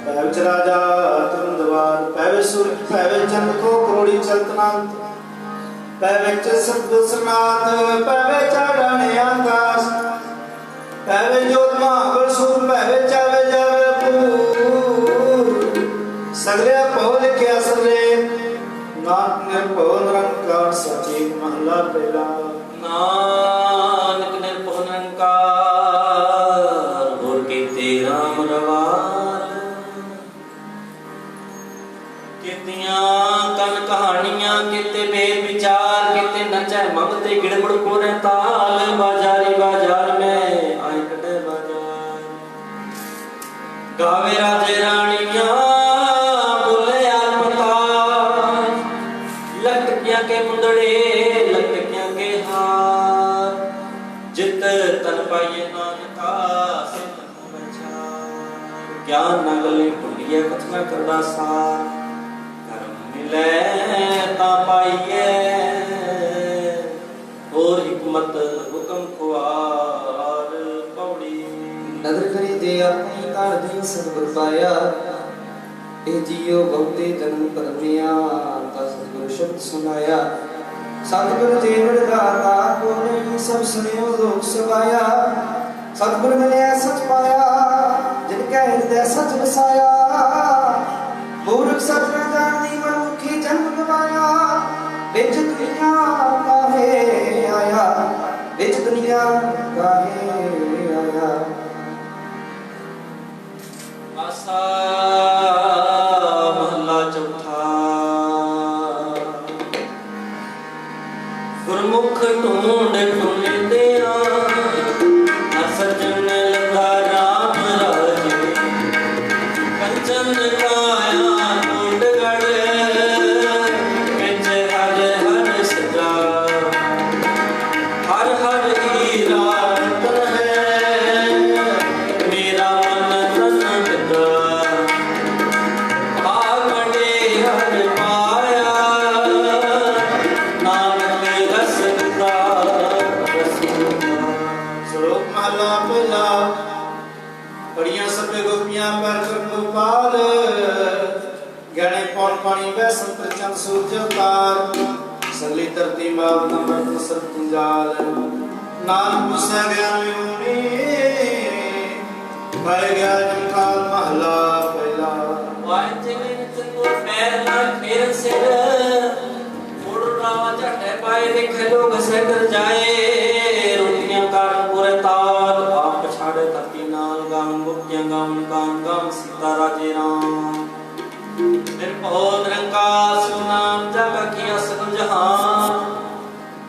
पहले राजा तुरंदवार पहले सूर्य पहले चंद्र को करोड़ी चलतना पहले सतगुरनाथ पहले चढ़ाने आकाश पहले जोत महागल सूर पहले चावे जावे पूर सगले पौल के असरे नाथ निर्भव निरंकार सचे महला पहला नानक निर्भव निरंकार और कीते राम रवाल कीतियां कन कहानियां कीते भेद विचार कीते नचे मंगते गिड़बड़ कोरे ताल बाजारी बाजार में आई कटे बाजार गावे राजे रानियां बोले आत्मतार लटकियां के मुंदड़े लटकियां के हार जित तन पाइए नानका से तन बचा ज्ञान न गले भुलिए कथना करदा सार कर्म मिले ता पाइए और हिकमत हुक्म खुआर पौड़ी नदर करी दे अपनी कार दी सतगुर पाया ए जियो बहुते जन्म परमिया ता सतगुर शब्द सुनाया सतगुर देवड़ दाता को नहीं सब सुनियो लोक सवाया सतगुर मिले सच पाया जिनके हृदय सच बसाया मूर्ख सच न जाननी मनुखी जन्म गवाया बिच दुनिया काहे आया बिच दुनिया काहे आया आसा महला चौथा गुरमुख ढूंढ ढूंढते सजन लगा राम राजे कंचन काया टूटगढ़ बिच हर हर सजा हर हर हीरा रतन है मेरा मन तन लगा आगड़े हर पाया नानक रस का श्लोक महला पहला बड़ियां सब गोपियां पर कर गोपाल ज्ञाने पौन पानी वै संतर चंद सूरज अवतार ਸਗਲੀ ਧਰਤੀ ਮਾਪ ਨਾ ਮਰਨ ਸਤ ਜੰਜਾਲ ਨਾਨਕ ਮੁਸਾ ਗਿਆਨ ਯੂਨੀ ਪਾਇ ਗਿਆ ਜੰਖਾਲ ਮਹਲਾ ਪਹਿਲਾ ਵਾਇ ਜਿਵੇਂ ਚੰਦੋ ਪੈਰ ਨਾਲ ਫੇਰ ਸਿਰ ਮੁੜ ਰਾਵਾ ਝਟੇ ਪਾਏ ਦੇਖੇ ਲੋਗ ਸੈਦਰ ਜਾਏ ਰੋਟੀਆਂ ਕਾਰਨ ਪੁਰੇ ਤਾਲ ਆਪ ਛਾੜੇ ਧਰਤੀ ਨਾਲ ਗਾਮ ਗੁਪਤੀਆਂ ਗਾਮ ਗਾਮ ਗਾਮ ਸੀਤਾ ਰਾਜੇ ਰਾਮ ਨਿਰਭਉ ਨਿਰੰਕਾਰ ਸੁਨਾਮ ਜਗ ਕੀ ਅਸਲ ਜਹਾਨ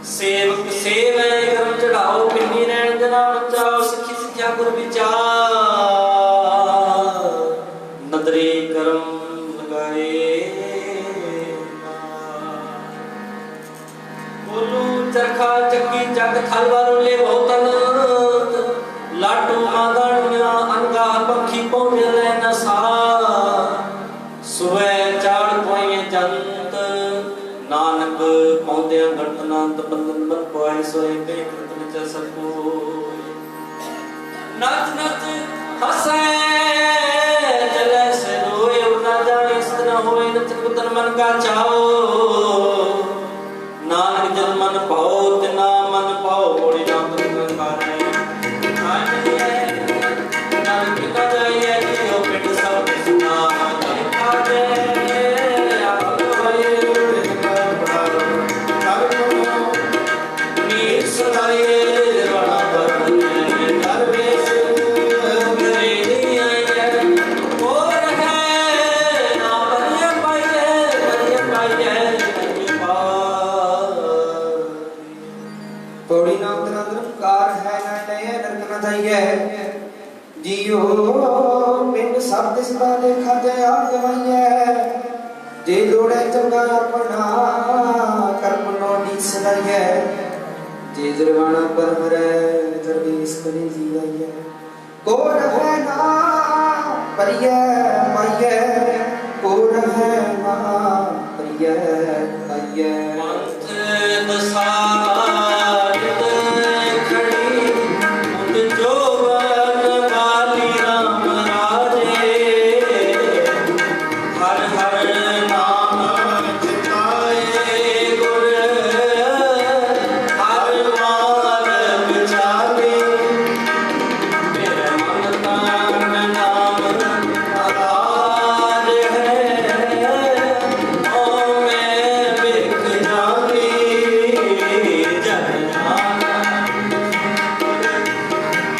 ਸੇਵਕ ਸੇਵੈ ਕਰਮ ਚੜਾਓ ਪਿੰਨੀ ਰਹਿਣ ਜਨਾ ਬਚਾਓ ਸਿੱਖੀ ਸਿੱਖਿਆ ਗੁਰ ਵਿਚਾਰ ਨਦਰੇ ਕਰਮ ਲਗਾਏ ਬੋਲੂ ਚਰਖਾ ਚੱਕੀ ਜਗ ਥਲ ਵਾਰੁਲੇ ਬਹੁਤਨ ਲਾਟੂ ਮਾਦਾਣੀਆਂ ਅਨਗਾ ਪੱਖੀ ਪਹੁੰਚ ਲੈ ਨਸਾ ਸੁਵੇ ਚਾੜ ਕੋਈਏ ਜੰਤ ਨਾਨਕ ਪੌਂਦਿਆਂ ਗਟਨਾੰਤ ਬੰਦਨ ਬਨ ਪਾਏ ਸੋਏ ਤੇ ਕਿਰਤ ਵਿੱਚ ਸਕੋ ਨੱਚ ਨੱਚ ਹਸੈ ਜਲੇ ਸੇ ਰੋਏ ਉਨਾ ਜਾਣੇ ਇਸ ਤਰ੍ਹਾਂ ਹੋਏ ਨੱਚ ਕੁਤਨ ਮਨ ਕਾ ਚਾਓ ਨਾਨਕ ਜਨ ਮਨ ਭਾਉ ਤੇ ਨਾ ਮਨ ਭਾਉ ਬੋੜੀ ਨਾਮ ਤੁਮ ਕਾਰੇ ਨਾਨਕ ਕਾ ਜਾਈਏ ਜੀਓ ਪਿੰਡ ਸਭ ਸੁਨਾ ਕਾਰੇ ਤੋੜੀ ਨਾਮ ਤੇਰਾ ਨਿਰੰਕਾਰ ਹੈ ਨਾ ਲਏ ਨਰਕ ਨਾ ਜਾਈਏ ਜੀਓ ਪਿੰਡ ਸਭ ਦਿਸ ਦਾ ਲੇਖਾ ਤੇ ਆਪ ਗਵਾਈਏ ਜੇ ਲੋੜੇ ਚੰਗਾ ਆਪਣਾ ਕਰਮ ਨੋ ਨੀ ਸਦਾਈਏ ਜੇ ਜਰਵਾਣਾ ਪਰ ਮਰੈ ਦਰਵੇਸ ਕਰੀ ਜੀਵਾਈਏ ਕੋ ਰਹਿ ਨਾ ਪਰਿਐ ਮਾਈਏ ਕੋ ਰਹਿ ਨਾ ਪਰਿਐ ਮਾਈਏ ਮੰਥ ਦਸਾਰ ਖੜੀ ਉਦ ਜੋਵਨ ਵਾਲੀ ਰਾਮ ਰਾਜੇ ਹਰ ਹਰ ਨਾਮ ਚਿਤਾਏ ਗੁਰ ਹਰ ਮਾਰ ਵਿਚਾਰੇ ਮੇਰੇ ਮਨ ਤਨ ਨਾਮ ਆਧਾਰ ਹੈ ਓ ਮੈਂ ਵੇਖ ਜਾਣੀ ਜਨ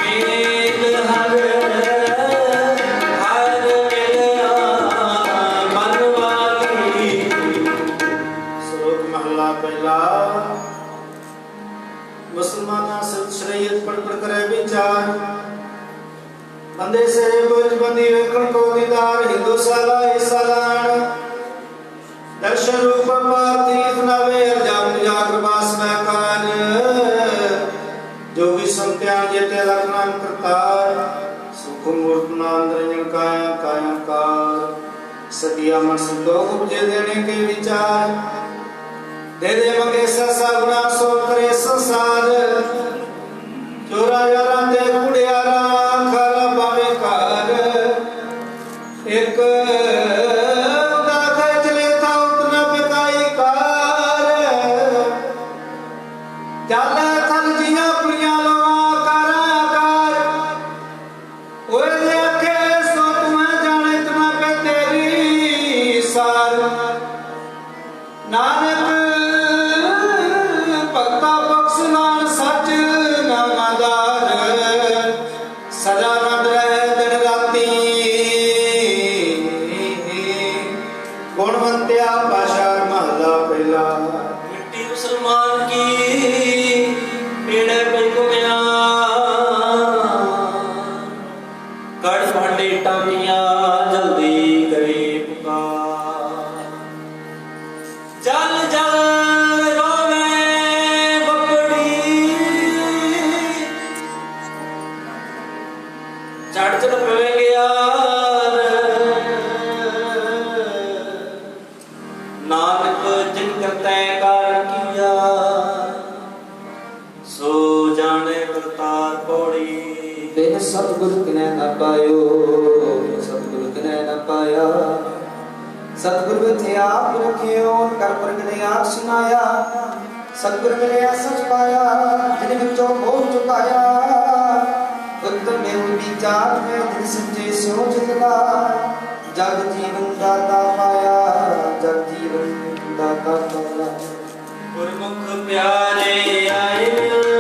ਮੇਲ ਹਰ ਹਰ ਮਿਲਿਆ ਮਨ ਵਾਲੀ ਸ਼ਲੋਕ ਮਹਲਾ ਪਹਿਲਾ ਮੁਸਲਮਾਨਾਂ ਸਤ ਸ਼ਰੀਅਤ ਪੜ ਪੜ ਕਰੇ ਵਿਚਾਰ ਬੰਦੇ ਸੇ ਬੋਝ ਬੰਦੀ ਵੇਖਣ ਕੋ ਦੀਦਾਰ ਹਿੰਦੂ ਸਾਲਾ ਇਸਲਾਨ ਦਰਸ਼ਨ ਰੂਪ ਪਾਤੀ ਨਵੇ ਅਰਜਮ ਜਾਗਰ ਬਾਸ ਮੈਂ ਕਾਨ ਜੋਗੀ ਸੰਤਿਆਨ ਜੇਤੇ ਲਖ ਨਾਮ ਕਰਤਾਰ ਸੁਖ ਮੂਰਤ ਨਾਮ ਨਿਰੰਜਨ ਕਾਇਆ ਕਾਇਆ ਕਾਰ ਸਤਿਆ ਮਨ ਸੰਤੋਖ ਉਪਜੇ ਦੇਣੇ ਕੇ ਵਿਚਾਰ ਦੇ ਦੇ ਮੰਗੇ ਸਸਾ ਗੁਨਾ ਸੋ ਕਰੇ ਸੰਸਾਰ ਚੋਰਾ ਯਾਰਾਂ ਤੇ ਕੁੜਿਆਰਾ ਖਾਲਾ ਪਾਵੇ ਘਰ ਇੱਕ ਦਾ ਖਚਲੇ ਥਾ ਉਤਨਾ ਬਕਾਈ ਕਾਰ ਚੱਲ ਥਲ ਜੀਆਂ ਪੁਰੀਆਂ ਲਵਾ ਕਰ ਓਏ ਦੇਖੇ ਸੋ ਤੁਮ ਜਾਣੇ ਤੁਮ ਪੇ ਤੇਰੀ ਸਾਰ ਨਾਨਕ ਭਗਤਾ ਬਖਸ਼ ਨਾਮ ਸੱਚ ਨਾਮਦਾਰ ਸਦਾ ਨੰਦ ਰਹਿ ਦਿਨ ਰਾਤੀ ਗੁਣਵੰਤਿਆ ਪਾਸ਼ਾ ਮਹਲਾ ਪਹਿਲਾ ਮਿੱਟੀ ਮੁਸਲਮਾਨ ਕੀ ਪੀੜੇ ਪੈ ਗੁਮਿਆ ਕੜ ਭਾਂਡੇ ਟਾਂਗੀਆਂ ਜਲਦੀ ਕਰੇ ਪੁਕਾਰ ਜਲ ਜਲ ਰੋਵੇ ਬੱਕੜੀ ਚੜ ਚੜ ਪਵੇ ਗਿਆਰ ਨਾਨਕ ਜਿਨ ਕਰਤੈ ਕਾਰਨ ਕੀਆ ਸੋ ਜਾਣੇ ਕਰਤਾਰ ਪੌੜੀ ਬਿਨ ਸਤਿਗੁਰ ਕਿਨੈ ਨਾ ਪਾਇਓ ਸਤਿਗੁਰ ਕਿਨੈ ਨਾ ਪਾਇਆ ਸਤਿਗੁਰ ਵਿਥੇ ਆਪ ਰਖਿਓ ਕਰ ਪ੍ਰਗਟ ਆਪ ਸੁਨਾਇਆ सतगुर मिलिया सच पाया जिन विचों मोह चुकाया उत्तम में विचार है जिन सच्चे स्यों जितना जग जीवन दाता पाया जग जीवन दाता पाया गुरमुख प्यारे आए मिल